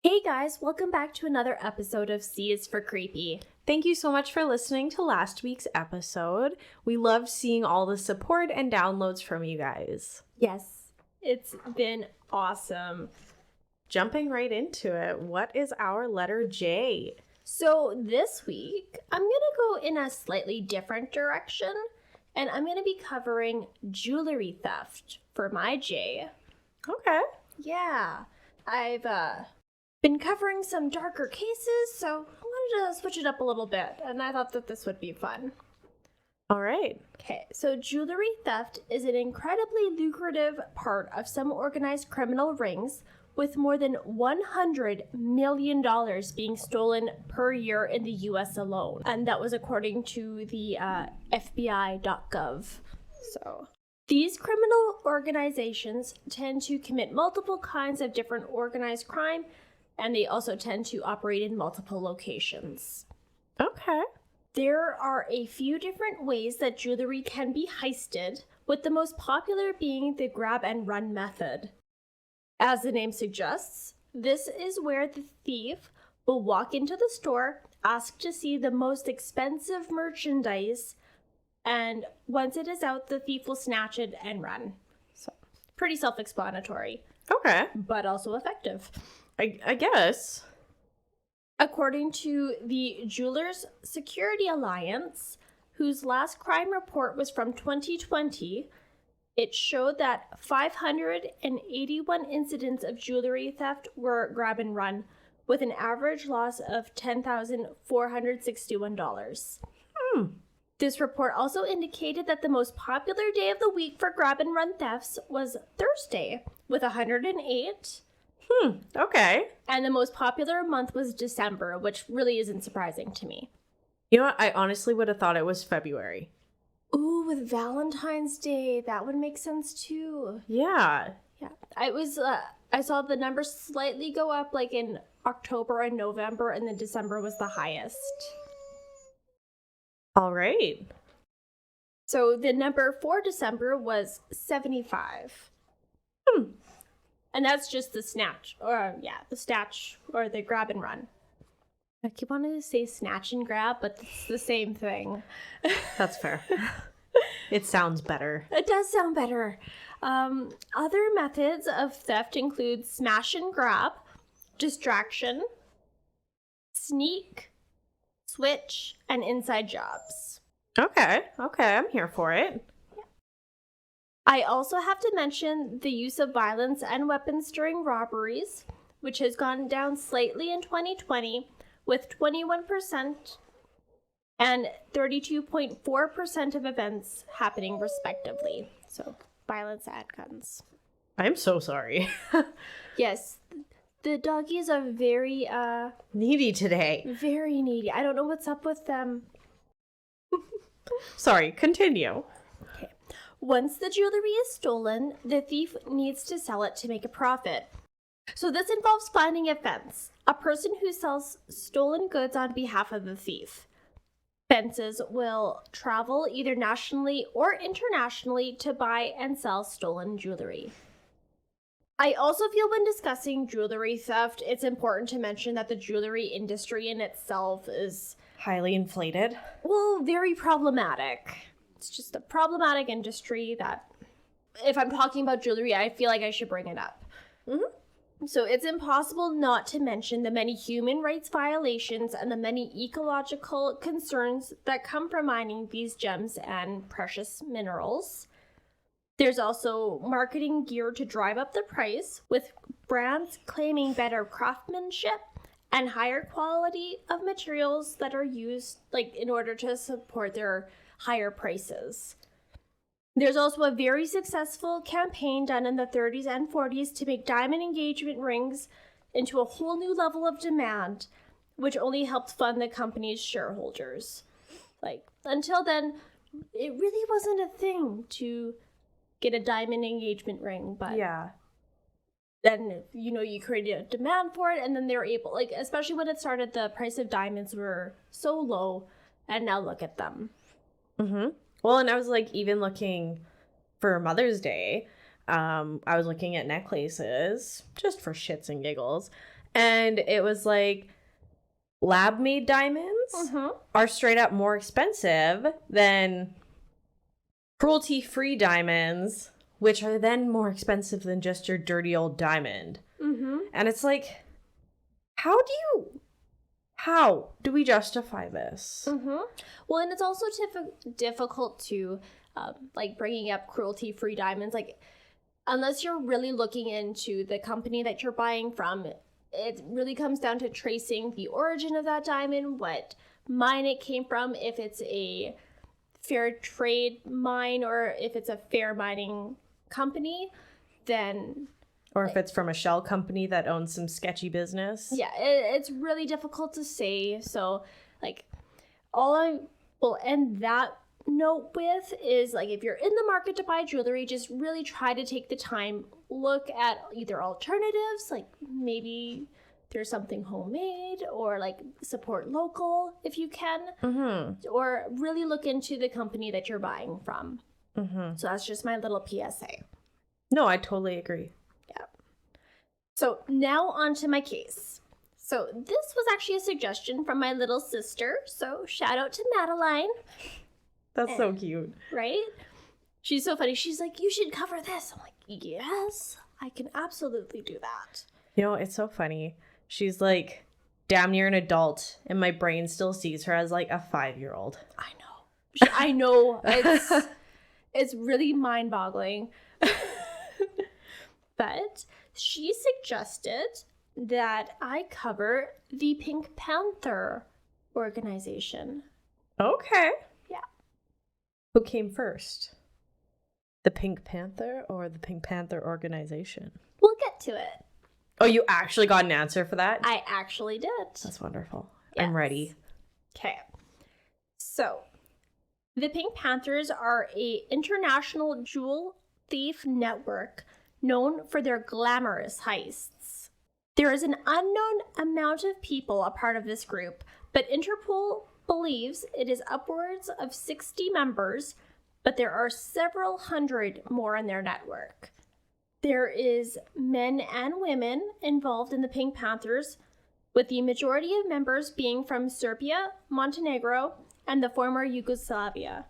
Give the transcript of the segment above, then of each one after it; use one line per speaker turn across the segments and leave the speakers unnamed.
Hey guys, welcome back to another episode of C is for Creepy.
Thank you so much for listening to last week's episode. We loved seeing all the support and downloads from you guys.
Yes, it's been awesome.
Jumping right into it, what is our letter J?
So this week, I'm going to go in a slightly different direction, and I'm going to be covering jewelry theft for my J.
Okay.
Yeah, I've been covering some darker cases, so I wanted to switch it up a little bit, and I thought that this would be fun.
All right.
Okay, so jewelry theft is an incredibly lucrative part of some organized criminal rings, with more than $100 million being stolen per year in the U.S. alone. And that was according to the FBI.gov. So these criminal organizations tend to commit multiple kinds of different organized crime, and they also tend to operate in multiple locations.
Okay.
There are a few different ways that jewelry can be heisted, with the most popular being the grab and run method. As the name suggests, this is where the thief will walk into the store, ask to see the most expensive merchandise, and once it is out, the thief will snatch it and run. So, pretty self-explanatory.
Okay.
But also effective.
I guess.
According to the Jewelers Security Alliance, whose last crime report was from 2020, it showed that 581 incidents of jewelry theft were grab and run, with an average loss of $10,461. This report also indicated that the most popular day of the week for grab and run thefts was Thursday, with 108.
Okay.
And the most popular month was December, which really isn't surprising to me.
You know what? I honestly would have thought it was February.
Ooh, with Valentine's Day, that would make sense too.
Yeah.
Yeah, I saw the numbers slightly go up like in October and November, and then December was the highest.
All right.
So the number for December was 75. And that's just the snatch, or the snatch, or the grab and run. I keep wanting to say snatch and grab, but it's the same thing.
That's fair. It sounds better.
It does sound better. Other methods of theft include smash and grab, distraction, sneak, switch, and inside jobs.
Okay, I'm here for it.
I also have to mention the use of violence and weapons during robberies, which has gone down slightly in 2020, with 21% and 32.4% of events happening respectively. So, violence and guns.
I'm so sorry.
Yes, the doggies are very,
needy today.
very needy. I don't know what's up with them.
Sorry, continue.
Once the jewelry is stolen, the thief needs to sell it to make a profit. So this involves finding a fence, a person who sells stolen goods on behalf of the thief. Fences will travel either nationally or internationally to buy and sell stolen jewelry. I also feel when discussing jewelry theft, it's important to mention that the jewelry industry in itself is
Highly inflated.
well, very problematic. It's just a problematic industry that, if I'm talking about jewelry, I feel like I should bring it up. So it's impossible not to mention the many human rights violations and the many ecological concerns that come from mining these gems and precious minerals. There's also marketing geared to drive up the price, with brands claiming better craftsmanship and higher quality of materials that are used in order to support their higher prices. There's also a very successful campaign done in the 30s and 40s to make diamond engagement rings into a whole new level of demand, which only helped fund the company's shareholders. Until then, it really wasn't a thing to get a diamond engagement ring, but
Yeah.
then, you created a demand for it, and then they're able, especially when it started, the price of diamonds were so low, and now look at them.
Well, and I was even looking for Mother's Day. I was looking at necklaces just for shits and giggles. And it was like, lab-made diamonds are straight up more expensive than cruelty-free diamonds, which are then more expensive than just your dirty old diamond. And it's like, how do we justify this?
Well, and it's also difficult to, like, bringing up cruelty-free diamonds. Like, unless you're really looking into the company that you're buying from, it really comes down to tracing the origin of that diamond, what mine it came from, if it's a fair trade mine or if it's a fair mining company, then...
Or if it's from a shell company that owns some sketchy business.
Yeah, it's really difficult to say. So, like, all I will end that note with is, like, if you're in the market to buy jewelry, just really try to take the time, look at either alternatives, like maybe there's something homemade, or like support local if you can, or really look into the company that you're buying from. So that's just my little PSA.
No, I totally agree.
Yeah. So now on to my case. So this was actually a suggestion from my little sister. So shout out to Madeline.
That's so cute.
Right? She's so funny. She's like, you should cover this. I'm like, yes, I can absolutely do that.
You know, it's so funny. She's like damn near an adult, and my brain still sees her as like a 5-year-old.
I know. I know. It's really mind-boggling. But she suggested that I cover the Pink Panther organization.
Okay.
Yeah.
Who came first? The Pink Panther or the Pink Panther organization?
We'll get to it.
Oh, you actually got an answer for that?
I actually did.
That's wonderful.
Yes.
I'm ready.
Okay. So, the Pink Panthers are an international jewel thief network known for their glamorous heists. There is an unknown amount of people a part of this group, but Interpol believes it is upwards of 60 members, but there are several hundred more in their network. There is men and women involved in the Pink Panthers, with the majority of members being from Serbia, Montenegro, and the former Yugoslavia.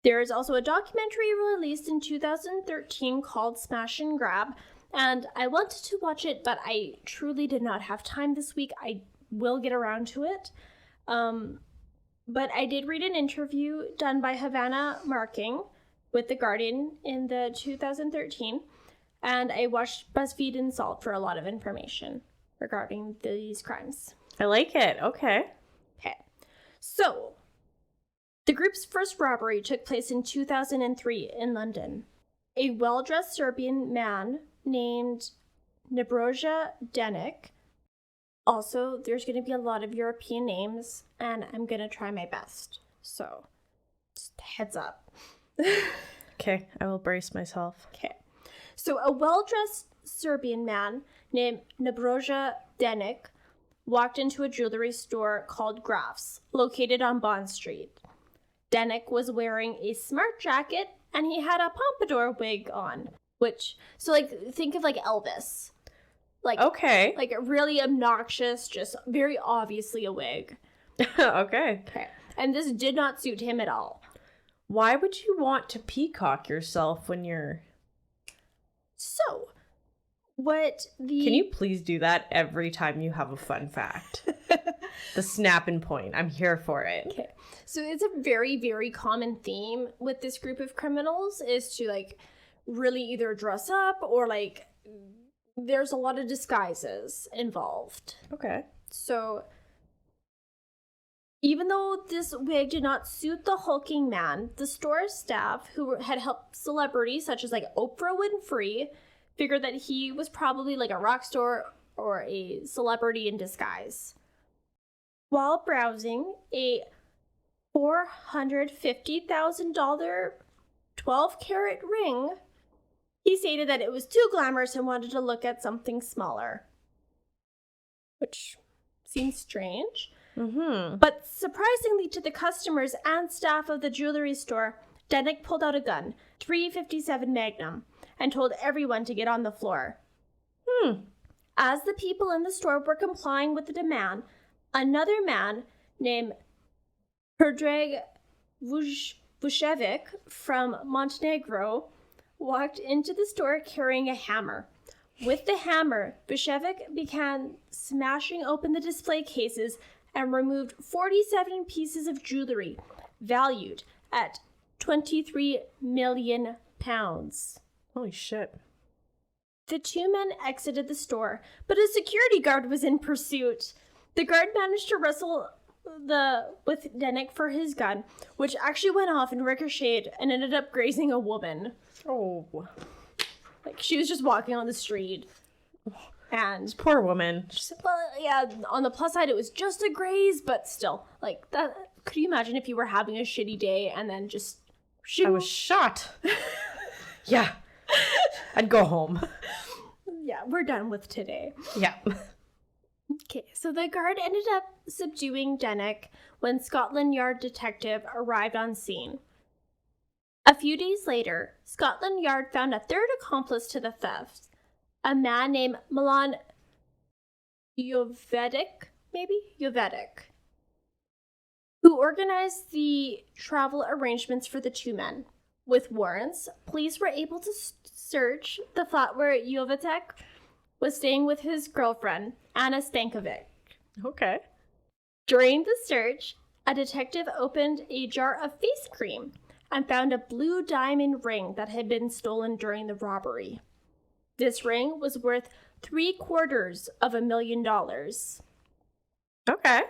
There is also a documentary released in 2013 called Smash and Grab, and I wanted to watch it, but I truly did not have time this week. I will get around to it. But I did read an interview done by Havana Marking with The Guardian in the 2013, and I watched BuzzFeed and Salt for a lot of information regarding these crimes.
I like it. Okay.
Okay. So, the group's first robbery took place in 2003 in London. A well-dressed Serbian man named Nebojša Denic. Also, there's going to be a lot of European names, and I'm going to try my best. So, just heads up.
Okay, I will brace myself.
Okay. So, a well-dressed Serbian man named Nebojša Denic walked into a jewelry store called Graf's, located on Bond Street. Denic was wearing a smart jacket, and he had a pompadour wig on, which, so like, think of like Elvis. Like,
okay.
Like, really obnoxious, just very obviously a wig.
Okay.
Okay. And this did not suit him at all.
Why would you want to peacock yourself when you're...
So, what the...
Can you please do that every time you have a fun fact? The snap and point. I'm here for it.
Okay. So it's a very, very common theme with this group of criminals is to, like, really either dress up or, like, there's a lot of disguises involved.
Okay.
So, even though this wig did not suit the hulking man, the store staff, who had helped celebrities such as, like, Oprah Winfrey, figured that he was probably, like, a rock star or a celebrity in disguise. While browsing a $450,000 12-carat ring, he stated that it was too glamorous and wanted to look at something smaller. Which seems strange.
Mm-hmm.
But surprisingly to the customers and staff of the jewelry store, Denic pulled out a gun, .357 Magnum, and told everyone to get on the floor. As the people in the store were complying with the demand, another man named Predrag Vucevic from Montenegro walked into the store carrying a hammer. With the hammer, Vucevic began smashing open the display cases and removed 47 pieces of jewelry valued at 23 million pounds.
Holy shit.
The two men exited the store, but a security guard was in pursuit. The guard managed to wrestle with Denik for his gun, which actually went off and ricocheted and ended up grazing a woman.
Oh.
Like, she was just walking on the street. And
this poor woman.
Well, yeah, on the plus side, it was just a graze, but still, like, that. Could you imagine if you were having a shitty day and then just shoot?
I was shot. Yeah. I'd go home.
Yeah, we're done with today.
Yeah.
Okay, so the guard ended up subduing Denik when Scotland Yard detective arrived on scene. A few days later, Scotland Yard found a third accomplice to the theft, a man named Milan Jovedic, who organized the travel arrangements for the two men. With warrants, police were able to search the flat where Jovedic was staying with his girlfriend, Anna Stankovic.
Okay.
During the search, a detective opened a jar of face cream and found a blue diamond ring that had been stolen during the robbery. This ring was worth $750,000.
Okay.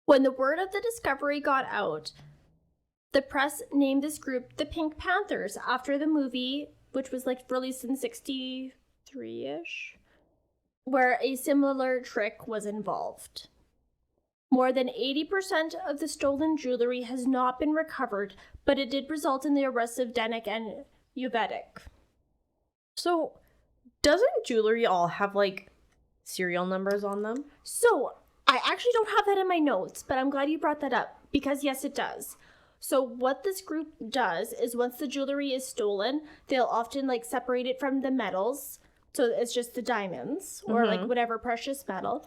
When the word of the discovery got out, the press named this group the Pink Panthers after the movie, which was like released in 63-ish, where a similar trick was involved. More than 80% of the stolen jewelry has not been recovered, but it did result in the arrest of Denik and Jovedic.
So, doesn't jewelry all have, like, serial numbers on them?
So, I actually don't have that in my notes, but I'm glad you brought that up, because yes, it does. So what this group does is once the jewelry is stolen, they'll often, like, separate it from the metals, so it's just the diamonds, or, like, whatever precious metal.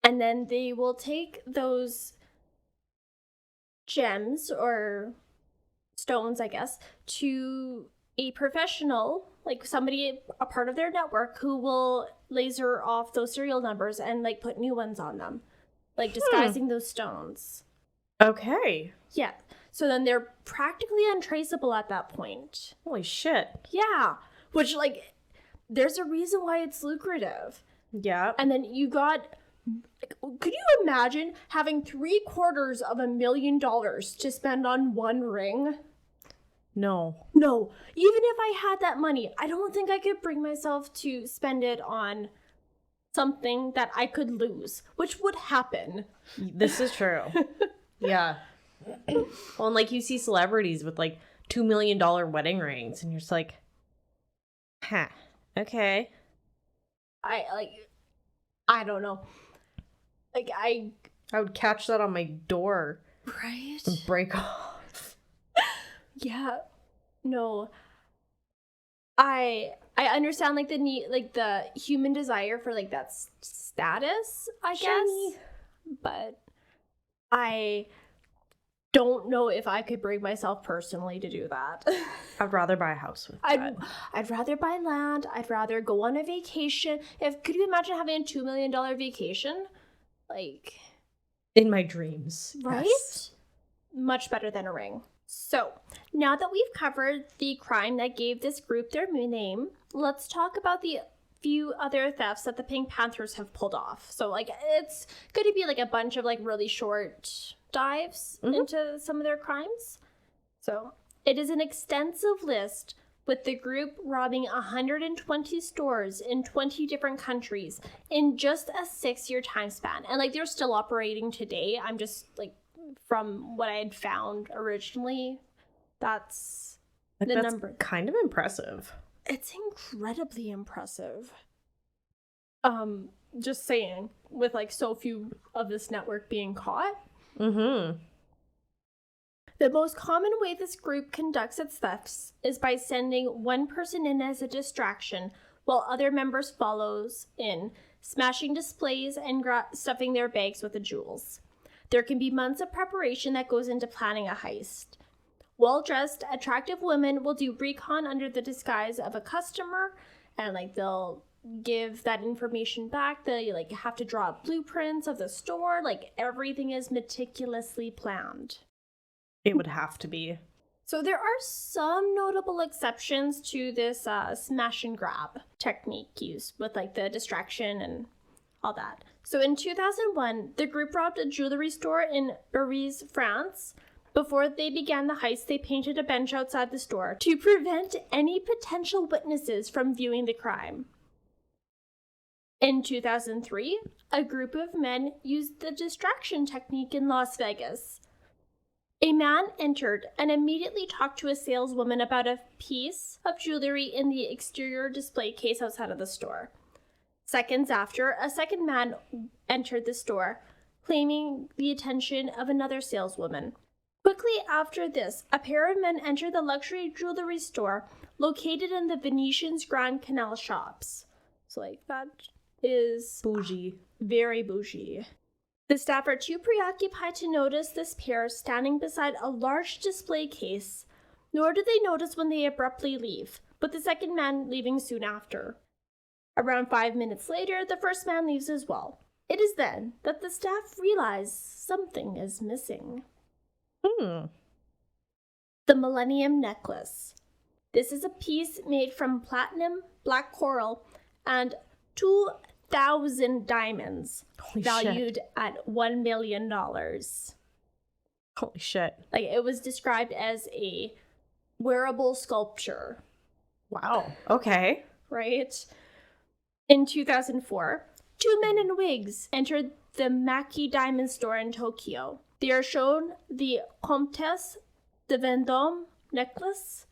And then they will take those gems or stones, I guess, to a professional, like somebody, a part of their network, who will laser off those serial numbers and, like, put new ones on them, like disguising those stones.
Okay.
Yeah. So then they're practically untraceable at that point.
Holy shit.
Yeah. Which, like, there's a reason why it's lucrative.
Yeah.
And then you got... Could you imagine having $750,000 to spend on one ring?
No.
No. Even if I had that money, I don't think I could bring myself to spend it on something that I could lose, which would happen.
This is true. Yeah. Well, and, like, you see celebrities with, like, $2 million wedding rings, and you're just like, huh, okay.
I don't know. Like, I
would catch that on my door.
Right?
And break off.
Yeah. No. I understand, like, the need, like, the human desire for, like, that status, I guess. But I don't know if I could bring myself personally to do that.
I'd rather buy a house with that.
I'd rather buy land. I'd rather go on a vacation. Could you imagine having a $2 million vacation? Like,
in my dreams.
Right?
Yes.
Much better than a ring. So, now that we've covered the crime that gave this group their name, let's talk about the few other thefts that the Pink Panthers have pulled off. So, like, it's going to be, like, a bunch of, like, really short dives into some of their crimes. So, it is an extensive list, with the group robbing 120 stores in 20 different countries in just a 6-year time span. And, like, they're still operating today. I'm just, like, from what I had found originally, that's the number.
Kind of impressive.
It's incredibly impressive. Just saying, with, like, so few of this network being caught.
Mm-hmm.
The most common way this group conducts its thefts is by sending one person in as a distraction while other members follows in, smashing displays and stuffing their bags with the jewels. There can be months of preparation that goes into planning a heist. Well-dressed, attractive women will do recon under the disguise of a customer, and they'll give that information back. They have to draw up blueprints of the store. Everything is meticulously planned.
It would have to be.
So there are some notable exceptions to this smash and grab technique used with the distraction and all that. So in 2001, the group robbed a jewelry store in Paris, France. Before they began the heist, they painted a bench outside the store to prevent any potential witnesses from viewing the crime. In 2003, a group of men used the distraction technique in Las Vegas. A man entered and immediately talked to a saleswoman about a piece of jewelry in the exterior display case outside of the store. Seconds after, a second man entered the store, claiming the attention of another saleswoman. Quickly after this, a pair of men entered the luxury jewelry store located in the Venetian's Grand Canal shops. So, that is
bougie.
Very bougie. The staff are too preoccupied to notice this pair standing beside a large display case, nor do they notice when they abruptly leave, with the second man leaving soon after. Around 5 minutes later, the first man leaves as well. It is then that the staff realize something is missing. The Millennium Necklace. This is a piece made from platinum, black coral, and 2,000 diamonds, valued at $1 million.
Holy shit.
It was described as a wearable sculpture.
Wow. Okay.
Right? In 2004, two men in wigs entered the Maki Diamond store in Tokyo. They are shown the Comtesse de Vendom Necklace.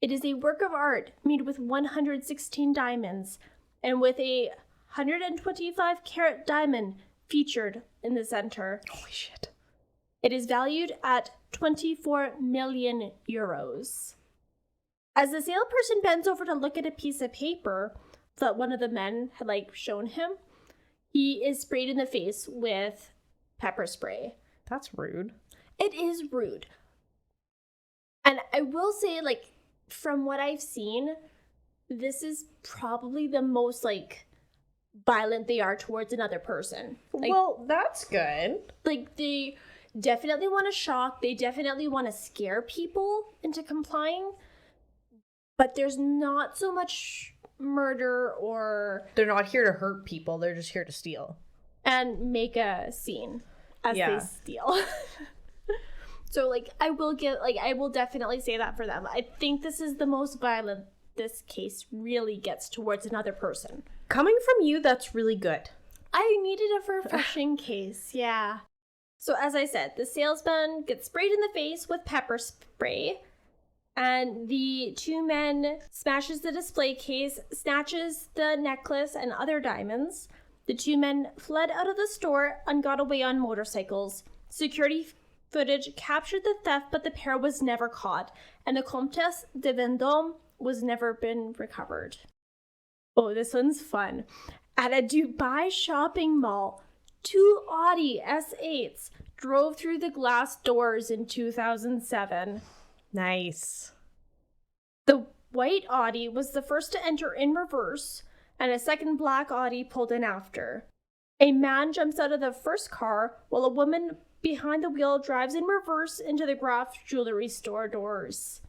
It is a work of art made with 116 diamonds and with a 125 carat diamond featured in the center.
Holy shit.
It is valued at 24 million euros. As the salesperson bends over to look at a piece of paper that one of the men had shown him, he is sprayed in the face with pepper spray.
That's rude.
It is rude. And I will say, from what I've seen, this is probably the most, violent they are towards another person.
Well, that's good.
They definitely want to shock. They definitely want to scare people into complying. But there's not so much murder or...
They're not here to hurt people. They're just here to steal.
And make a scene as they steal. So, I will definitely say that for them. I think this is the most violent this case really gets towards another person.
Coming from you, that's really good.
I needed a refreshing case, yeah. So, as I said, the salesman gets sprayed in the face with pepper spray, and the two men smashes the display case, snatches the necklace and other diamonds. The two men fled out of the store and got away on motorcycles. Security footage captured the theft, but the pair was never caught, and the Comtesse de Vendôme was never been recovered. Oh, this one's fun. At a Dubai shopping mall, two Audi S8s drove through the glass doors in 2007.
Nice.
The white Audi was the first to enter in reverse, and a second black Audi pulled in after. A man jumps out of the first car, while a woman behind the wheel drives in reverse into the Graf jewelry store doors.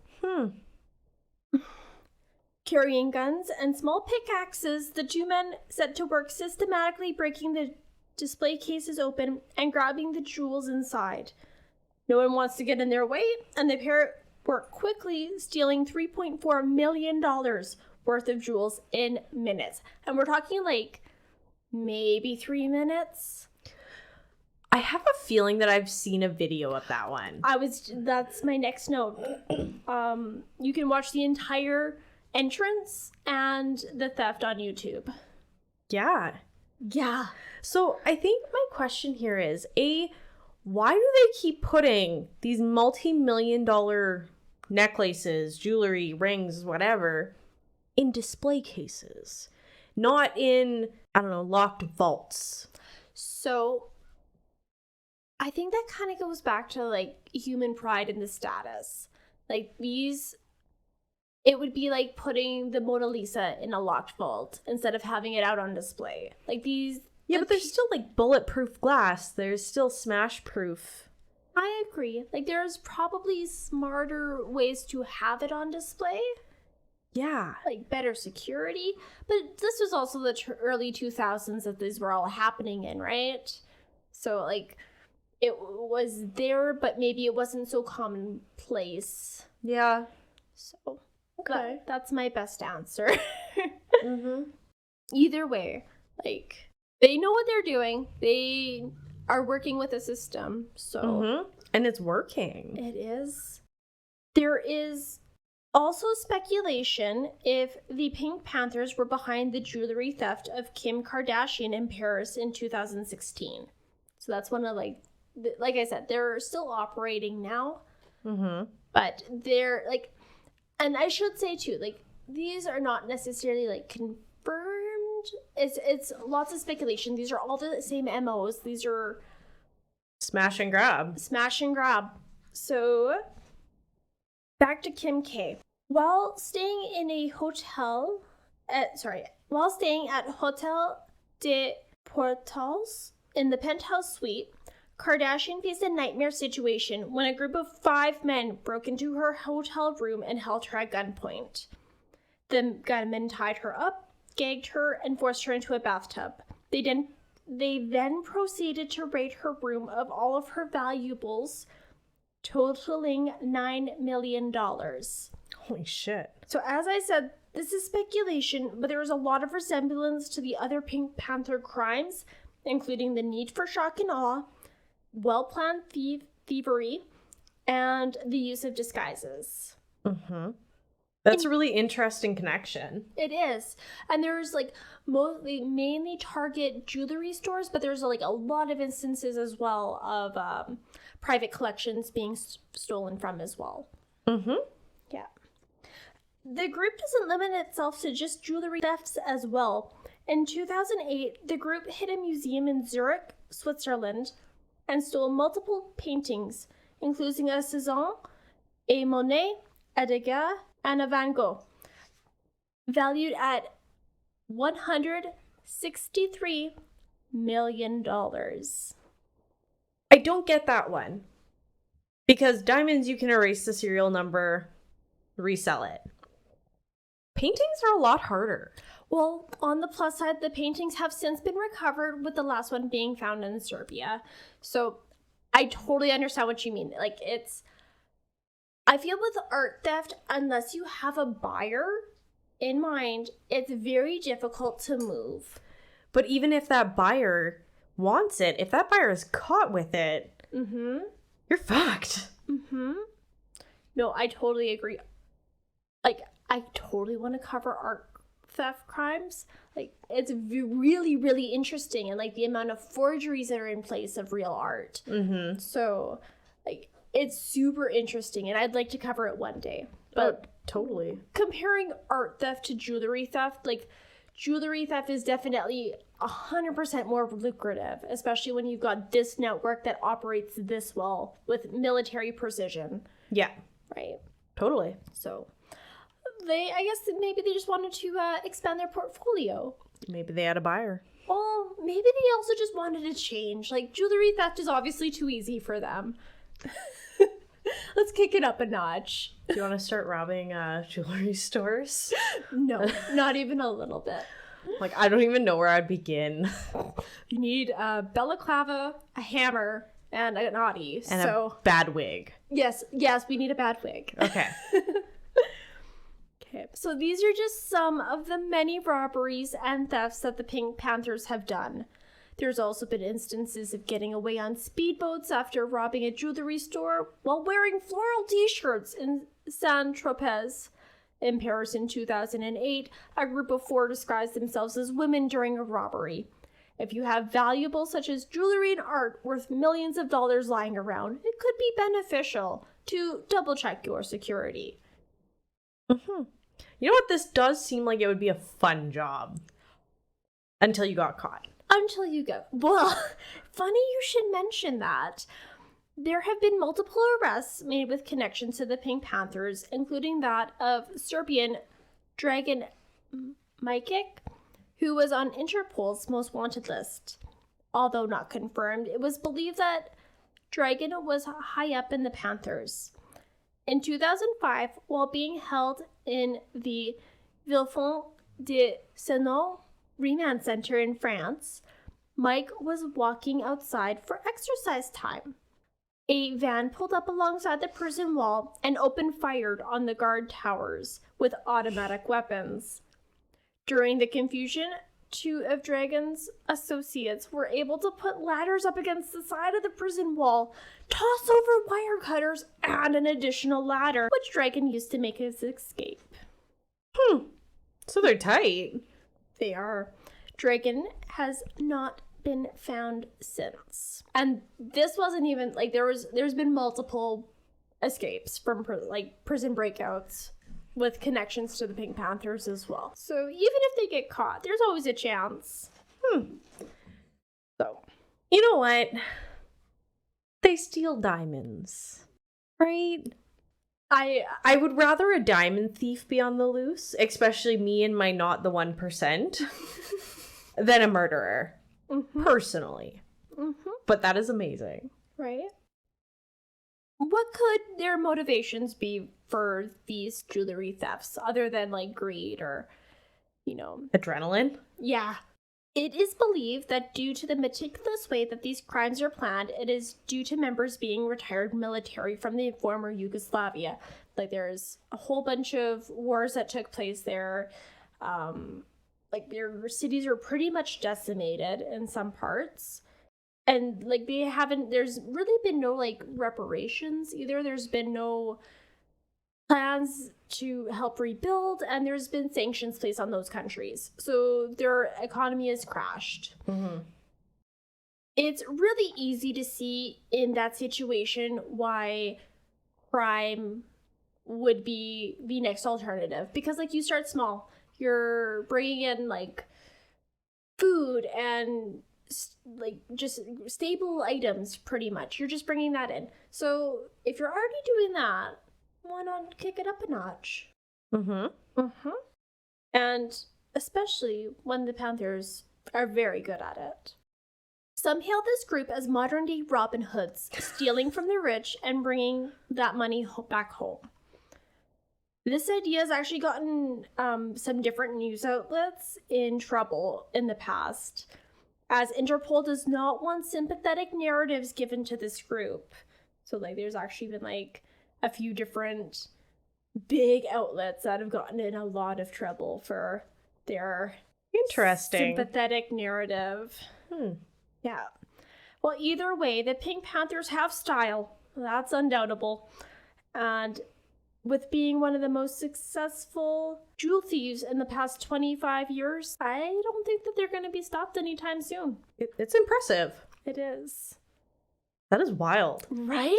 Carrying guns and small pickaxes, the two men set to work systematically breaking the display cases open and grabbing the jewels inside. No one wants to get in their way, and the pair work quickly, stealing $3.4 million worth of jewels in minutes. And we're talking maybe 3 minutes.
I have a feeling that I've seen a video of that one.
That's my next note. You can watch the entire entrance and the theft on YouTube.
Yeah.
Yeah.
So I think my question here is, why do they keep putting these multi-million-dollar necklaces, jewelry, rings, whatever, in display cases, not in, I don't know, locked vaults.
So I think that kind of goes back to like human pride and the status. Like these, it would be like putting the Mona Lisa in a locked vault instead of having it out on display. Like these.
Yeah, but there's still like bulletproof glass. There's still smash proof.
I agree. Like there's probably smarter ways to have it on display.
Yeah.
Like better security. But this was also the early 2000s that these were all happening in, right? So like it was there, but maybe it wasn't so commonplace.
Yeah.
So
okay.
That's my best answer.
Mm-hmm.
Either way, like they know what they're doing. They are working with a system. So
mm-hmm. And it's working.
It is. There is also speculation if the Pink Panthers were behind the jewelry theft of Kim Kardashian in Paris in 2016. So that's one of like I said, they're still operating now.
Mm-hmm.
But they're like, and I should say too, like these are not necessarily like confirmed. It's lots of speculation. These are all the same MOs. These are
smash and grab.
So back to Kim K. While staying at Hotel de Portals in the penthouse suite, Kardashian faced a nightmare situation when a group of 5 men broke into her hotel room and held her at gunpoint. The gunmen tied her up, gagged her, and forced her into a bathtub. They then proceeded to raid her room of all of her valuables, totaling $9 million.
Holy shit.
So as I said, this is speculation, but there is a lot of resemblance to the other Pink Panther crimes, including the need for shock and awe, well-planned thievery, and the use of disguises.
Mm-hmm. That's a really interesting connection.
It is. And there's like mainly target jewelry stores, but there's like a lot of instances as well of private collections being stolen from as well.
Mm-hmm.
Yeah. The group doesn't limit itself to just jewelry thefts as well. In 2008, the group hit a museum in Zurich, Switzerland, and stole multiple paintings, including a Cézanne, a Monet, a Degas, and a Van Gogh, valued at $163 million.
I don't get that one. Because diamonds, you can erase the serial number, resell it. Paintings are a lot harder.
Well, on the plus side, the paintings have since been recovered, with the last one being found in Serbia. So I totally understand what you mean. Like, I feel with art theft, unless you have a buyer in mind, it's very difficult to move.
But even if that buyer wants it, if that buyer is caught with it, you're fucked.
No, I totally agree. Like, I totally want to cover art theft crimes. Like, it's really, really interesting, and like the amount of forgeries that are in place of real art. So, like, it's super interesting, and I'd like to cover it one day. But
totally.
Comparing art theft to jewelry theft, like, jewelry theft is definitely 100% more lucrative, especially when you've got this network that operates this well with military precision.
Yeah.
Right.
Totally.
So, I guess maybe they just wanted to expand their portfolio.
Maybe they had a buyer.
Well, maybe they also just wanted to change. Like, jewelry theft is obviously too easy for them. Let's kick it up a notch.
Do you want to start robbing jewelry stores?
No, not even a little bit.
Like, I don't even know where I'd begin.
You need a balaclava, a hammer, and an Audi.
And a bad wig.
Yes, we need a bad wig.
Okay.
Okay, so these are just some of the many robberies and thefts that the Pink Panthers have done. There's also been instances of getting away on speedboats after robbing a jewelry store while wearing floral t-shirts in Saint-Tropez. In Paris in 2008, a group of 4 disguised themselves as women during a robbery. If you have valuables such as jewelry and art worth millions of dollars lying around, it could be beneficial to double-check your security.
You know what? This does seem like it would be a fun job. Until you got caught.
Until you go. Well, funny you should mention that. There have been multiple arrests made with connections to the Pink Panthers, including that of Serbian Dragan Mikic, who was on Interpol's most wanted list. Although not confirmed, it was believed that Dragan was high up in the Panthers. In 2005, while being held in the Villefranche de Senon Remand Center in France, Mike was walking outside for exercise time. A van pulled up alongside the prison wall and opened fire on the guard towers with automatic weapons. During the confusion, two of Dragan's associates were able to put ladders up against the side of the prison wall, toss over wire cutters, and an additional ladder, which Dragan used to make his escape.
So they're tight.
They are. Dragan has not been found since. And this wasn't even, like, there's been multiple escapes from, prison breakouts with connections to the Pink Panthers as well. So even if they get caught, there's always a chance. So,
you know what? They steal diamonds, right? I would rather a diamond thief be on the loose, especially me and my not the 1%, than a murderer, personally. But that is amazing.
Right? What could their motivations be for these jewelry thefts, other than, like, greed or,
Adrenaline?
Yeah. It is believed that due to the meticulous way that these crimes are planned, it is due to members being retired military from the former Yugoslavia. Like, there's a whole bunch of wars that took place there. Their cities are pretty much decimated in some parts. And, like, there's really been no, like, reparations either. There's been no plans to help rebuild, and there's been sanctions placed on those countries. So their economy has crashed. It's really easy to see in that situation why crime would be the next alternative. Because, like, you start small. You're bringing in, like, food and, like, just stable items, pretty much. You're just bringing that in. So if you're already doing that, why not kick it up a notch? And especially when the Panthers are very good at it. Some hail this group as modern-day Robin Hoods, stealing from the rich and bringing that money back home. This idea has actually gotten some different news outlets in trouble in the past, as Interpol does not want sympathetic narratives given to this group. So, like, there's actually been, like, a few different big outlets that have gotten in a lot of trouble for their sympathetic narrative. Yeah. Well, either way, the Pink Panthers have style. That's undoubtable. And with being one of the most successful jewel thieves in the past 25 years, I don't think that they're going to be stopped anytime soon.
It's impressive.
It is.
That is wild.
Right?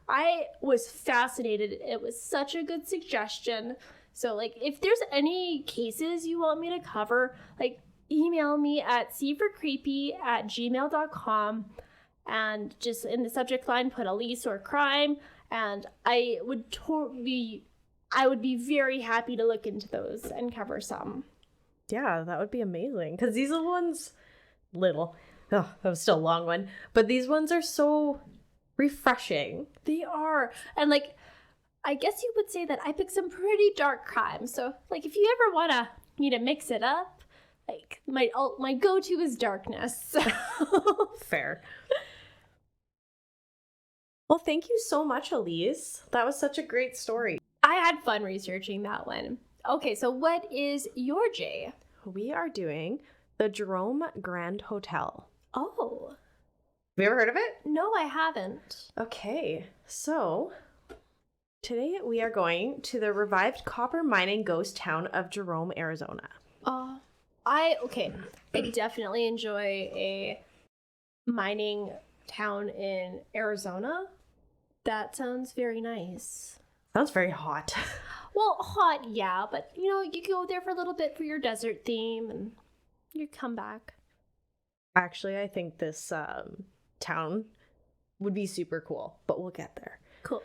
I was fascinated. It was such a good suggestion. So, like, if there's any cases you want me to cover, like, email me at cforcreepy@gmail.com and just in the subject line put Elyse or crime, and I would be very happy to look into those and cover some.
Yeah, that would be amazing. Because these are the ones that was still a long one. But these ones are so refreshing.
They are. And, like, I guess you would say that I picked some pretty dark crimes. So, like, if you ever want me to mix it up, like, my go-to is darkness.
Fair. Well, thank you so much, Elyse. That was such a great story.
I had fun researching that one. Okay, so what is your J?
We are doing the Jerome Grand Hotel.
Oh.
Have you ever heard of it?
No, I haven't.
Okay, so today we are going to the revived copper mining ghost town of Jerome, Arizona.
I definitely enjoy a mining town in Arizona. That sounds very nice.
Sounds very hot.
Well, hot, yeah, but, you know, you go there for a little bit for your desert theme, and you come back.
Actually, I think this town would be super cool, but we'll get there.
Cool.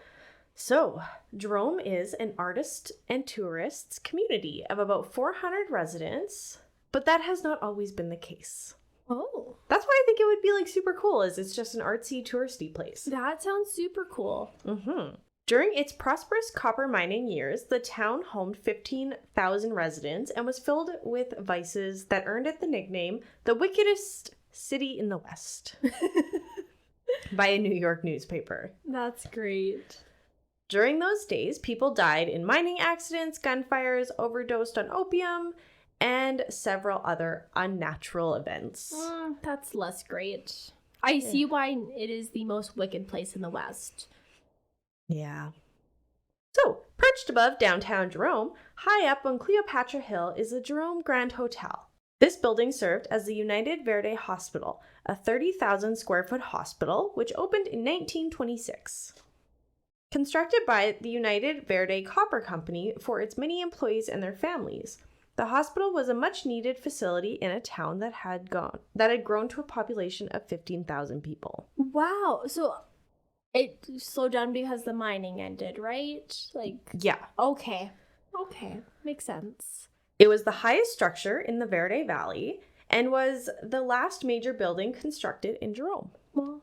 So, Jerome is an artist and tourists community of about 400 residents, but that has not always been the case.
Oh.
That's why I think it would be, like, super cool, is it's just an artsy, touristy place.
That sounds super cool.
Mm-hmm. During its prosperous copper mining years, the town homed 15,000 residents and was filled with vices that earned it the nickname the wickedest city in the West by a New York newspaper.
That's great.
During those days, people died in mining accidents, gunfires, overdosed on opium, and several other unnatural events.
That's less great. I see why it is the most wicked place in the West.
Yeah. So, perched above downtown Jerome, high up on Cleopatra Hill is the Jerome Grand Hotel. This building served as the United Verde Hospital, a 30,000 square foot hospital which opened in 1926. Constructed by the United Verde Copper Company for its many employees and their families, the hospital was a much-needed facility in a town that had grown to a population of 15,000 people.
Wow. So it slowed down because the mining ended, right?
Yeah.
Okay. Makes sense.
It was the highest structure in the Verde Valley and was the last major building constructed in Jerome.
Well.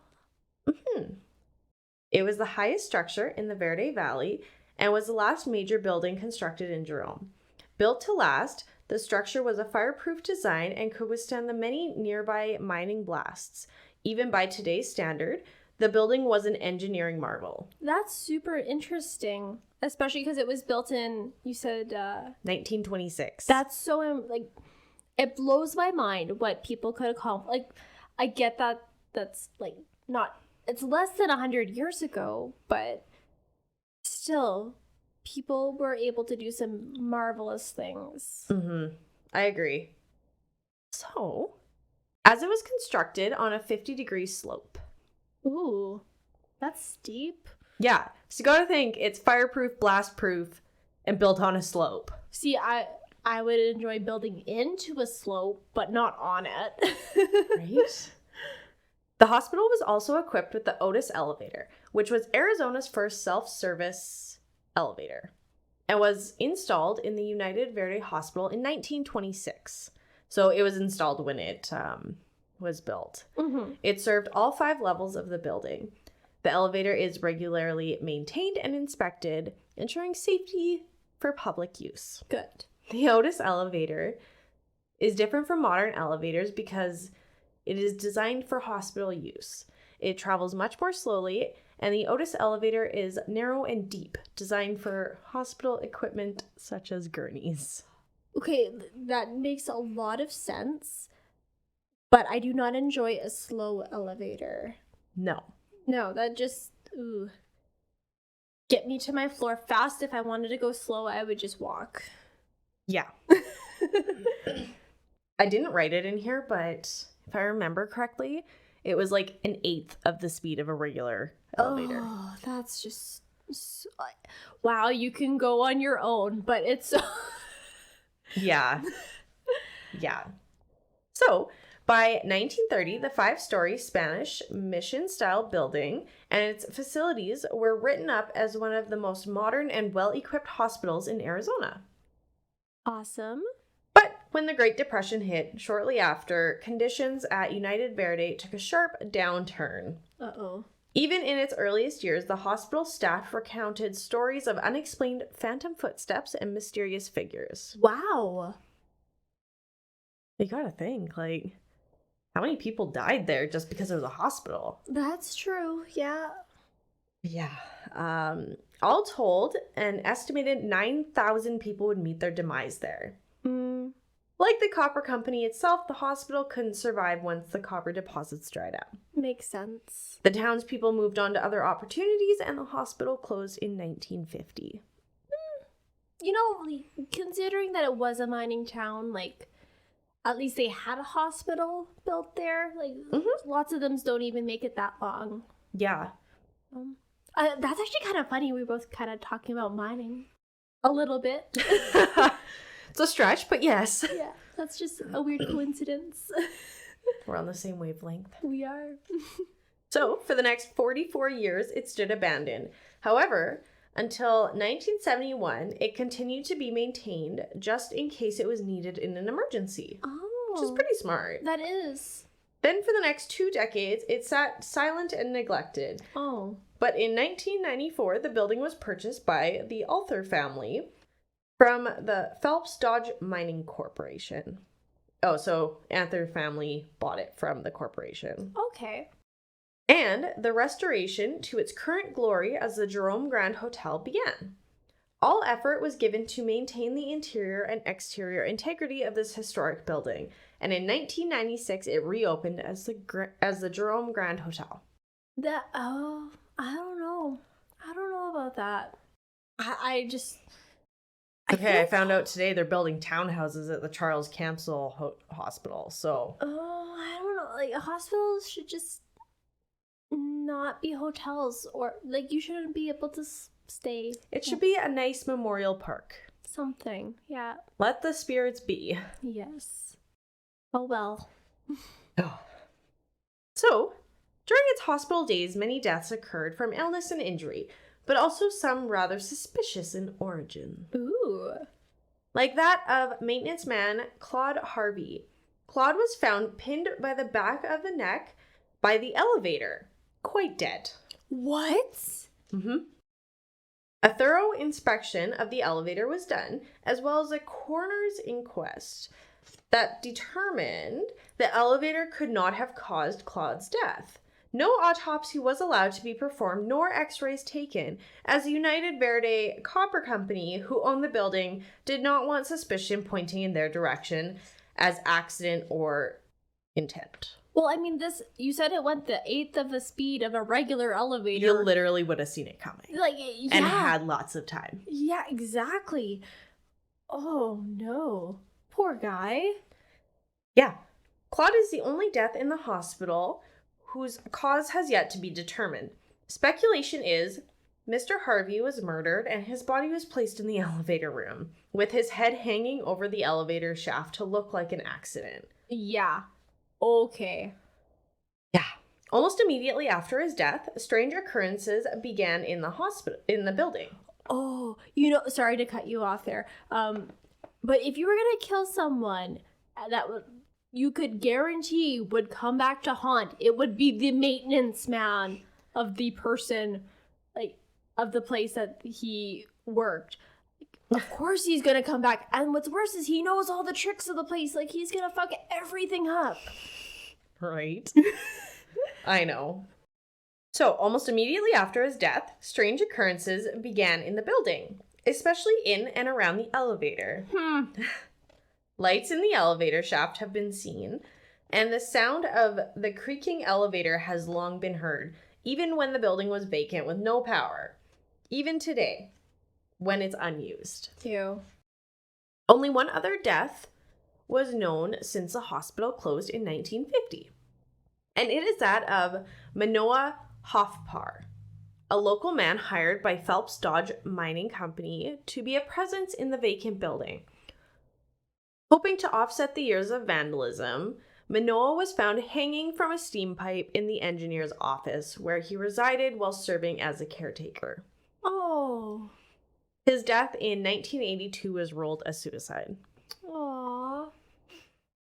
It was the highest structure in the Verde Valley and was the last major building constructed in Jerome. Built to last, the structure was a fireproof design and could withstand the many nearby mining blasts. Even by today's standard, the building was an engineering marvel.
That's super interesting, especially because it was built in, you said...
1926.
That's so, it blows my mind what people could accomplish. I get that that's, not... It's less than 100 years ago, but still, people were able to do some marvelous things.
I agree. So, as it was constructed on a 50-degree slope.
Ooh, that's steep.
Yeah, so you gotta think it's fireproof, blast-proof, and built on a slope.
See, I would enjoy building into a slope, but not on it.
Right? The hospital was also equipped with the Otis elevator, which was Arizona's first self-service elevator, and was installed in the United Verde Hospital in 1926. So it was installed when it was built. It served all 5 levels of the building. The elevator is regularly maintained and inspected, ensuring safety for public use.
Good.
The Otis elevator is different from modern elevators because it is designed for hospital use. It travels much more slowly, and the Otis elevator is narrow and deep, designed for hospital equipment such as gurneys.
Okay, that makes a lot of sense, but I do not enjoy a slow elevator.
No,
that just, get me to my floor fast. If I wanted to go slow, I would just walk.
Yeah. I didn't write it in here, but if I remember correctly, it was like an 1/8 of the speed of a regular elevator.
Oh, that's just... wow, you can go on your own, but it's...
Yeah. So, by 1930, the 5-story Spanish mission-style building and its facilities were written up as one of the most modern and well-equipped hospitals in Arizona.
Awesome.
But when the Great Depression hit shortly after, conditions at United Verde took a sharp downturn.
Uh-oh.
Even in its earliest years, the hospital staff recounted stories of unexplained phantom footsteps and mysterious figures.
Wow.
You gotta think, how many people died there just because it was a hospital?
That's true, yeah.
Yeah. All told, an estimated 9,000 people would meet their demise there. Like the copper company itself, the hospital couldn't survive once the copper deposits dried up.
Makes sense.
The townspeople moved on to other opportunities, and the hospital closed in 1950.
You know, considering that it was a mining town, at least they had a hospital built there. Lots of them don't even make it that long.
Yeah.
That's actually kind of funny. We were both kind of talking about mining. A little bit.
It's a stretch, but yes.
Yeah, that's just a weird coincidence.
We're on the same wavelength.
We are.
So, for the next 44 years, it stood abandoned. However, until 1971, it continued to be maintained just in case it was needed in an emergency.
Oh.
Which is pretty smart.
That is.
Then for the next 2 decades, it sat silent and neglected.
Oh.
But in 1994, the building was purchased by the Arthur family from the Phelps Dodge Mining Corporation. Oh, so Arthur family bought it from the corporation.
Okay.
And the restoration to its current glory as the Jerome Grand Hotel began. All effort was given to maintain the interior and exterior integrity of this historic building, and in 1996 it reopened as the Jerome Grand Hotel.
I don't know about that.
I found out today they're building townhouses at the Charles Camsell Hospital, so...
Oh, I don't know. Like, hospitals should just not be hotels, or, like, you shouldn't be able to stay.
It should be a nice memorial park.
Something, yeah.
Let the spirits be.
Yes. Oh, well.
Oh. So, during its hospital days, many deaths occurred from illness and injury, but also some rather suspicious in origin.
Ooh.
Like that of maintenance man Claude Harvey. Claude was found pinned by the back of the neck by the elevator, quite dead.
What?
Mm-hmm. A thorough inspection of the elevator was done, as well as a coroner's inquest that determined the elevator could not have caused Claude's death. No autopsy was allowed to be performed, nor x-rays taken, as the United Verde Copper Company, who owned the building, did not want suspicion pointing in their direction as accident or intent.
Well, I mean, you said it went the 1/8 of the speed of a regular elevator.
You literally would have seen it coming.
Like, yeah.
And had lots of time.
Yeah, exactly. Oh, no. Poor guy.
Yeah. Claude is the only death in the hospital whose cause has yet to be determined. Speculation is Mr. Harvey was murdered and his body was placed in the elevator room, with his head hanging over the elevator shaft to look like an accident.
Yeah. Okay.
Yeah. Almost immediately after his death, strange occurrences began in the building.
Oh, sorry to cut you off there. But if you were gonna kill someone that you could guarantee would come back to haunt, it would be the maintenance man of the person, like, of the place that he worked. Of course he's gonna come back. And what's worse is he knows all the tricks of the place. Like, he's gonna fuck everything up.
Right. I know. So, almost immediately after his death, strange occurrences began in the building, especially in and around the elevator. Lights in the elevator shaft have been seen, and the sound of the creaking elevator has long been heard, even when the building was vacant with no power. Even today, when it's unused.
Ew.
Only one other death was known since the hospital closed in 1950, and it is that of Manoah Hofpar, a local man hired by Phelps Dodge Mining Company to be a presence in the vacant building. Hoping to offset the years of vandalism, Manoah was found hanging from a steam pipe in the engineer's office, where he resided while serving as a caretaker.
Oh.
His death in 1982 was ruled a suicide.
Aww.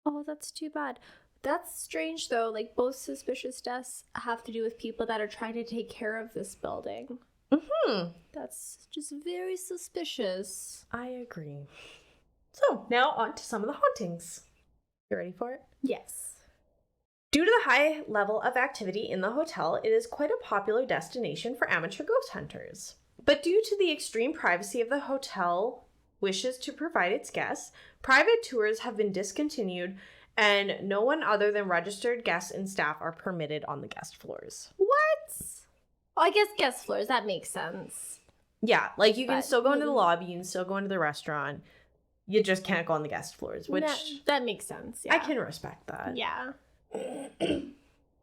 Oh, that's too bad. That's strange, though. Like, both suspicious deaths have to do with people that are trying to take care of this building.
Mm-hmm.
That's just very suspicious.
I agree. So, now on to some of the hauntings. You ready for it?
Yes.
Due to the high level of activity in the hotel, it is quite a popular destination for amateur ghost hunters. But due to the extreme privacy of the hotel wishes to provide its guests, private tours have been discontinued, and no one other than registered guests and staff are permitted on the guest floors.
What? Well, I guess guest floors, that makes sense.
Yeah, like you can still go into the lobby, you can still go into the restaurant. You just can't go on the guest floors, which...
That makes sense, yeah.
I can respect that.
Yeah.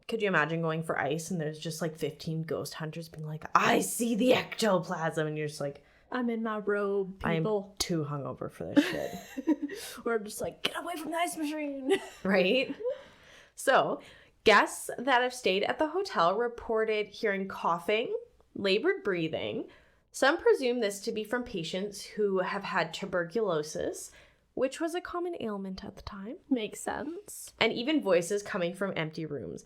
Could you imagine going for ice and there's just like 15 ghost hunters being like, I see the ectoplasm, and you're just like,
I'm in my robe, people.
I'm too hungover for this shit.
We're just like, get away from the ice machine.
Right? So, guests that have stayed at the hotel reported hearing coughing, labored breathing. Some presume this to be from patients who have had tuberculosis, which was a common ailment at the time.
Makes sense.
And even voices coming from empty rooms.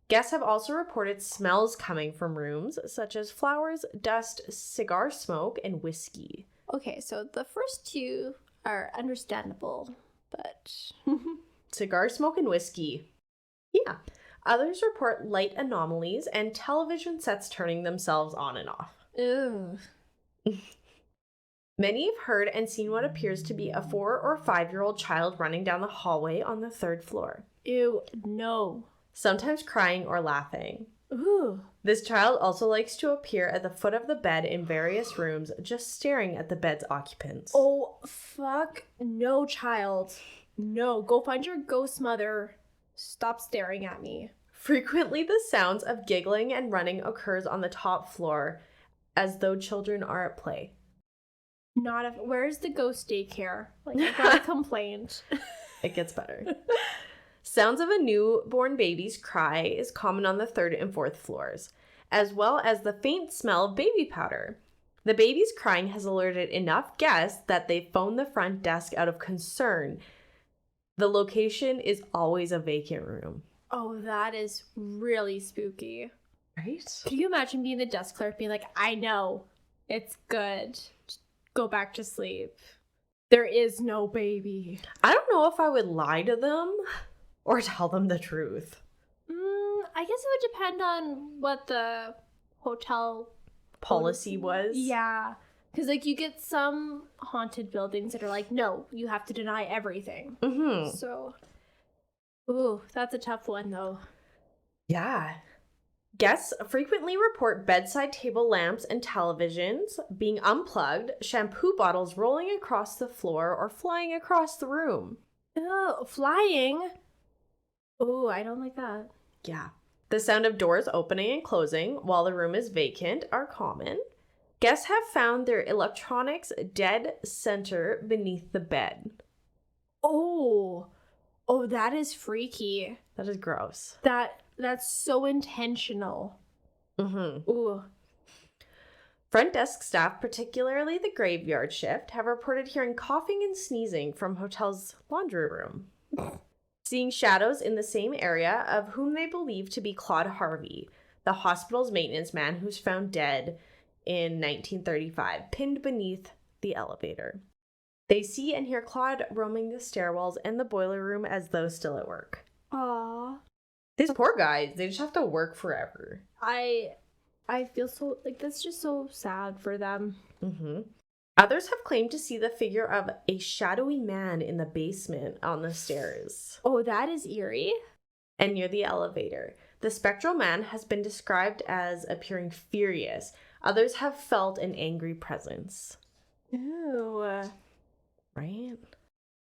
Guests have also reported smells coming from rooms, such as flowers, dust, cigar smoke, and whiskey.
Okay, so the first two are understandable, but...
Cigar smoke and whiskey. Yeah. Others report light anomalies and television sets turning themselves on and off.
Ew.
Many have heard and seen what appears to be a 4 or 5-year-old child running down the hallway on the 3rd floor.
Ew, no.
Sometimes crying or laughing.
Ooh.
This child also likes to appear at the foot of the bed in various rooms, just staring at the bed's occupants.
Oh, fuck no, child. No, go find your ghost mother. Stop staring at me.
Frequently, the sounds of giggling and running occurs on the top floor, as though children are at play.
Where's the ghost daycare? Like, I got a complaint.
It gets better. Sounds of a newborn baby's cry is common on the 3rd and 4th floors, as well as the faint smell of baby powder. The baby's crying has alerted enough guests that they phoned the front desk out of concern. The location is always a vacant room.
Oh, that is really spooky.
Right?
Could you imagine being the desk clerk being like, I know, it's good. Just go back to sleep. There is no baby.
I don't know if I would lie to them or tell them the truth.
I guess it would depend on what the hotel
policy was.
Yeah. Because, like, you get some haunted buildings that are like, no, you have to deny everything.
Mm-hmm.
So, ooh, that's a tough one, though.
Yeah. Guests frequently report bedside table lamps and televisions being unplugged, shampoo bottles rolling across the floor or flying across the room.
Oh, flying? Oh, I don't like that.
Yeah. The sound of doors opening and closing while the room is vacant are common. Guests have found their electronics dead center beneath the bed.
Oh, that is freaky.
That is gross.
That's so intentional.
Mm-hmm.
Ooh.
Front desk staff, particularly the graveyard shift, have reported hearing coughing and sneezing from hotel's laundry room. Seeing shadows in the same area of whom they believe to be Claude Harvey, the hospital's maintenance man who's found dead in 1935, pinned beneath the elevator. They see and hear Claude roaming the stairwells and the boiler room as though still at work.
Aww.
These poor guys, they just have to work forever.
I feel so, like, that's just so sad for them.
Mm-hmm. Others have claimed to see the figure of a shadowy man in the basement on the stairs.
Oh, that is eerie.
And near the elevator. The spectral man has been described as appearing furious. Others have felt an angry presence.
Ew.
Right?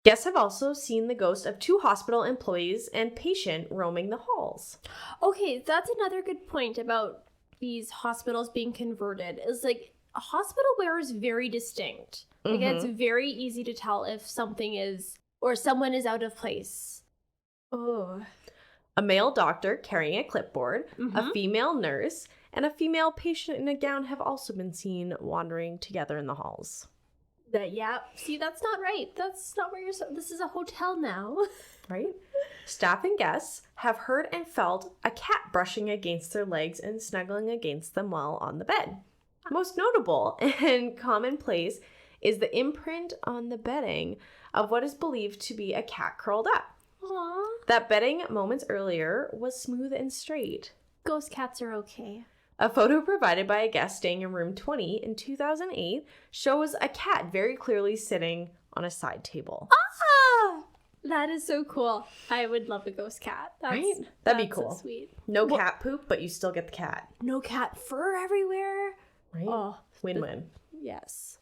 Guests have also seen the ghost of 2 hospital employees and patient roaming the halls.
Okay, that's another good point about these hospitals being converted. Is like, a hospital wear is very distinct. Like, it's very easy to tell if something is, or someone is out of place. Oh.
A male doctor carrying a clipboard, a female nurse, and a female patient in a gown have also been seen wandering together in the halls.
See, that's not right. That's not where this is a hotel now.
Right? Staff and guests have heard and felt a cat brushing against their legs and snuggling against them while on the bed. Most notable and commonplace is the imprint on the bedding of what is believed to be a cat curled up.
Aww.
That bedding moments earlier was smooth and straight.
Ghost cats are okay.
A photo provided by a guest staying in room 20 in 2008 shows a cat very clearly sitting on a side table.
Ah! That is so cool. I would love a ghost cat.
Right? That'd be cool.
So sweet.
No cat poop, but you still get the cat.
No cat fur everywhere.
Right?
Oh,
win-win.
Yes.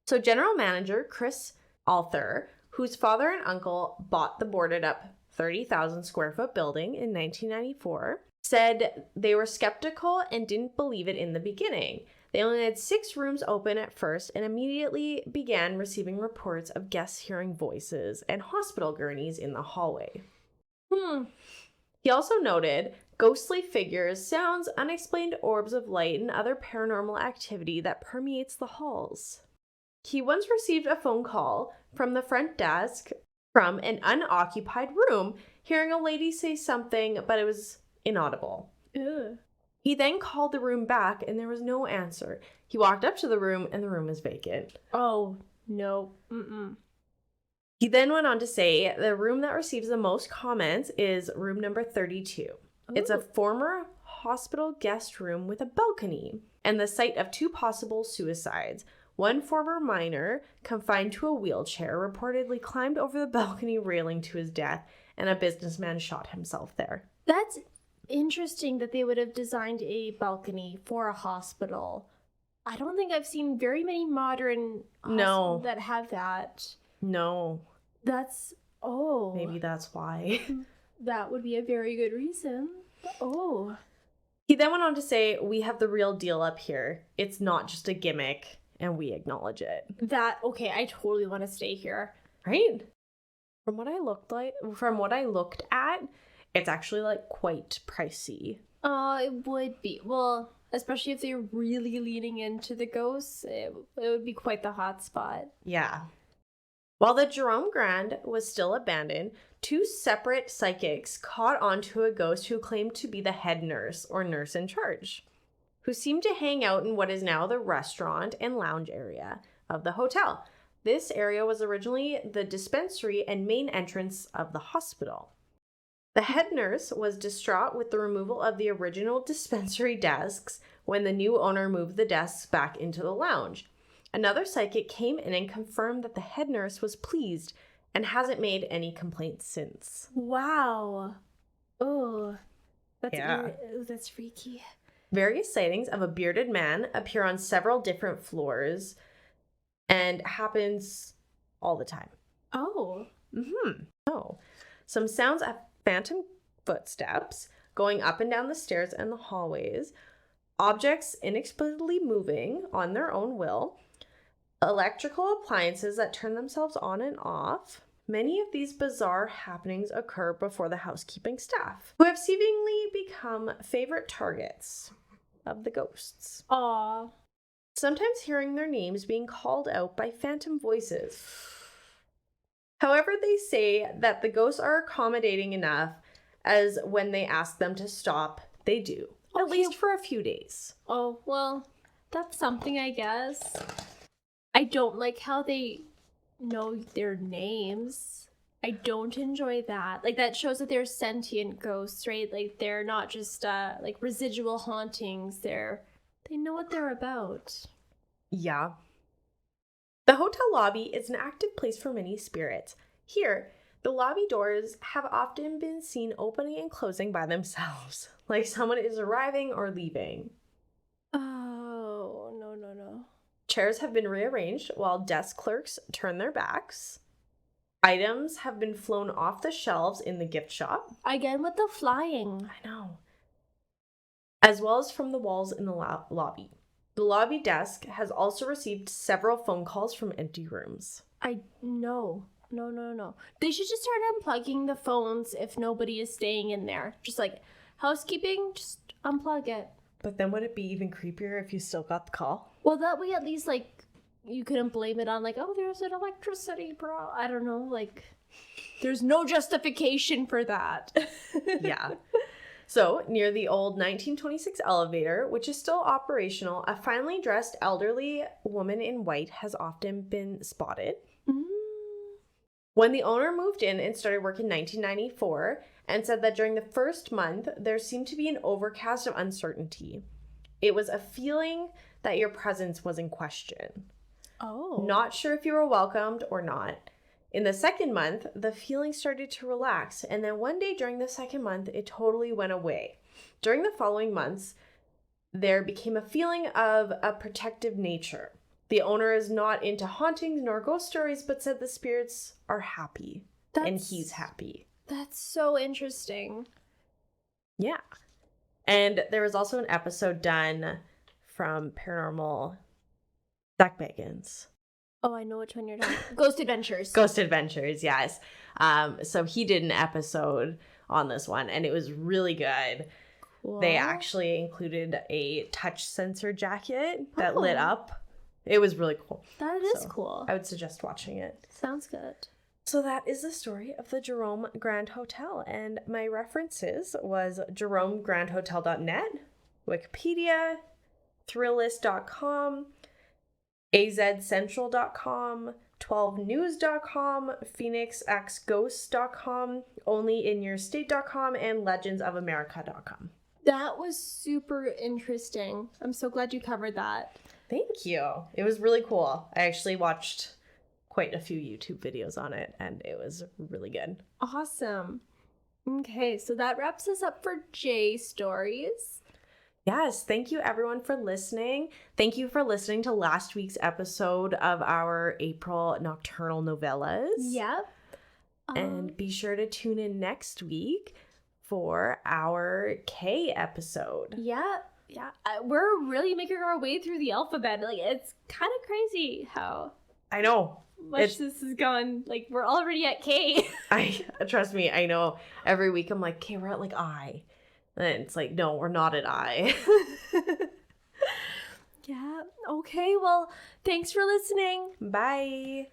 So general manager Chris Arthur, whose father and uncle bought the boarded up 30,000 square foot building in 1994, said they were skeptical and didn't believe it in the beginning. They only had 6 rooms open at first and immediately began receiving reports of guests hearing voices and hospital gurneys in the hallway. He also noted ghostly figures, sounds, unexplained orbs of light, and other paranormal activity that permeates the halls. He once received a phone call from the front desk from an unoccupied room, hearing a lady say something, but it was inaudible.
Ugh.
He then called the room back, and there was no answer. He walked up to the room, and the room was vacant.
Oh, no. Mm-mm.
He then went on to say the room that receives the most comments is room number 32. Ooh. It's a former hospital guest room with a balcony and the site of 2 possible suicides. One former miner, confined to a wheelchair, reportedly climbed over the balcony railing to his death, and a businessman shot himself there.
That's interesting that they would have designed a balcony for a hospital. I don't think I've seen very many modern hospitals that have that.
No.
Maybe
that's why.
That would be a very good reason. Oh.
He then went on to say, we have the real deal up here. It's not just a gimmick, and we acknowledge it.
Okay, I totally want to stay here.
Right? From what I looked at, it's actually like quite pricey.
It would be. Well, especially if they're really leaning into the ghosts, it would be quite the hot spot.
Yeah. While the Jerome Grand was still abandoned, 2 separate psychics caught onto a ghost who claimed to be the head nurse or nurse in charge, who seemed to hang out in what is now the restaurant and lounge area of the hotel. This area was originally the dispensary and main entrance of the hospital. The head nurse was distraught with the removal of the original dispensary desks when the new owner moved the desks back into the lounge. Another psychic came in and confirmed that the head nurse was pleased and hasn't made any complaints since.
Wow. Oh, that's freaky.
Various sightings of a bearded man appear on several different floors and happens all the time.
Oh.
Oh. Some sounds of phantom footsteps going up and down the stairs and the hallways, objects inexplicably moving on their own will, electrical appliances that turn themselves on and off. Many of these bizarre happenings occur before the housekeeping staff, who have seemingly become favorite targets of the ghosts.
Aww.
Sometimes hearing their names being called out by phantom voices. However, they say that the ghosts are accommodating enough, as when they ask them to stop, they do. Okay. At least for a few days.
Oh, well, that's something, I guess. I don't like how they know their names. I don't enjoy that. Like, that shows that they're sentient ghosts, right? Like, they're not just, like, residual hauntings. They know what they're about.
Yeah. The hotel lobby is an active place for many spirits. Here, the lobby doors have often been seen opening and closing by themselves, like someone is arriving or leaving.
Oh, no.
Chairs have been rearranged while desk clerks turn their backs. Items have been flown off the shelves in the gift shop.
Again with the flying.
I know. As well as from the walls in the lobby. The lobby desk has also received several phone calls from empty rooms.
No. They should just start unplugging the phones if nobody is staying in there. Just like housekeeping, just unplug it.
But then would it be even creepier if you still got the call?
Well, that way at least, like, you couldn't blame it on, like, oh, there's an electricity problem. I don't know, like, there's no justification for that.
Yeah. So, near the old 1926 elevator, which is still operational, a finely dressed elderly woman in white has often been spotted. When the owner moved in and started work in 1994 and said that during the first month, there seemed to be an overcast of uncertainty. It was a feeling that your presence was in question.
Oh.
Not sure if you were welcomed or not. In the second month, the feeling started to relax, and then one day during the second month, it totally went away. During the following months, there became a feeling of a protective nature. The owner is not into hauntings nor ghost stories, but said the spirits are happy, and he's happy.
That's so interesting.
Yeah. And there was also an episode done from Paranormal Zach Bagans.
Oh, I know which one you're talking about. Ghost Adventures.
Ghost Adventures, yes. So he did an episode on this one, and it was really good. Cool. They actually included a touch sensor jacket that lit up. It was really cool.
That is cool.
I would suggest watching it.
Sounds good.
So that is the story of the Jerome Grand Hotel. And my references was jeromegrandhotel.net, Wikipedia, Thrillist.com, azcentral.com, 12news.com, phoenixxghosts.com, onlyinyourstate.com, and legendsofamerica.com.
That was super interesting. I'm so glad you covered that.
Thank you. It was really cool. I actually watched quite a few YouTube videos on it, and it was really good.
Awesome. Okay, so that wraps us up for J Stories.
Yes, thank you everyone for listening. Thank you for listening to last week's episode of our April Nocturnal Novellas.
Yep.
And be sure to tune in next week for our K episode.
Yep. Yeah, we're really making our way through the alphabet. Like, it's kind of crazy how
I know
much this is going. Like, we're already at K.
Trust me, I know. Every week I'm like, okay, we're at like I, and it's like, no, we're not at I.
Yeah. Okay. Well, thanks for listening.
Bye.